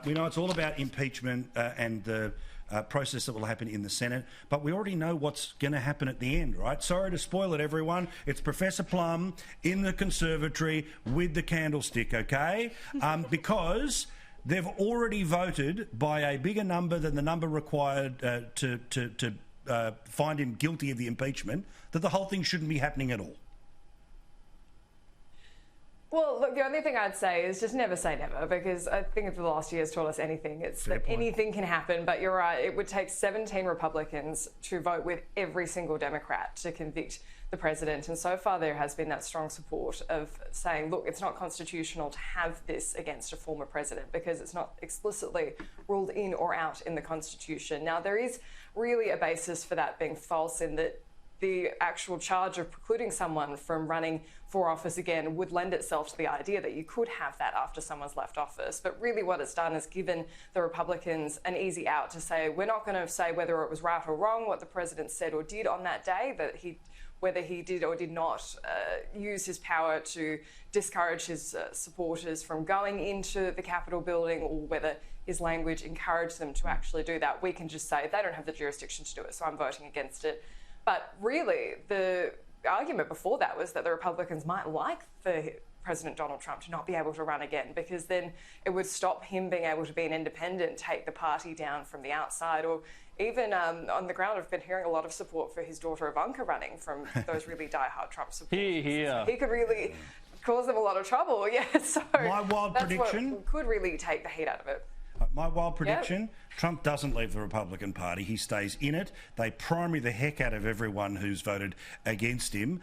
We know it's all about impeachment and the process that will happen in the Senate, but we already know what's going to happen at the end, right? Sorry to spoil it, everyone. It's Professor Plum in the conservatory with the candlestick, okay? Because they've already voted by a bigger number than the number required to find him guilty of the impeachment, that the whole thing shouldn't be happening at all. Well, look, the only thing I'd say is just never say never, because I think if the last year has taught us anything, it's that anything can happen. But you're right, it would take 17 Republicans to vote with every single Democrat to convict the president. And so far there has been that strong support of saying, look, it's not constitutional to have this against a former president because it's not explicitly ruled in or out in the Constitution. Now, there is really a basis for that being false in that the actual charge of precluding someone from running for office again would lend itself to the idea that you could have that after someone's left office. But really what it's done is given the Republicans an easy out to say, we're not going to say whether it was right or wrong what the president said or did on that day, that whether he did or did not use his power to discourage his supporters from going into the Capitol building, or whether his language encouraged them to actually do that. We can just say they don't have the jurisdiction to do it, so I'm voting against it. But really, the argument before that was that the Republicans might like the President Donald Trump to not be able to run again, because then it would stop him being able to be an independent, take the party down from the outside, or even on the ground, I've been hearing a lot of support for his daughter Ivanka running from those really diehard Trump supporters. So he could really cause them a lot of trouble. Yeah, so my wild prediction could really take the heat out of it. My wild prediction, Trump doesn't leave the Republican Party. He stays in it. They primary the heck out of everyone who's voted against him.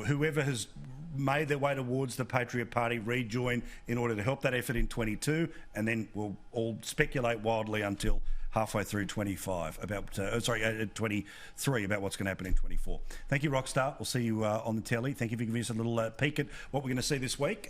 Whoever has made their way towards the Patriot Party rejoin in order to help that effort in 22, and then we'll all speculate wildly until halfway through 25 about 23 about what's going to happen in 24. Thank you, Rockstar. We'll see you on the telly. Thank you for giving us a little peek at what we're going to see this week.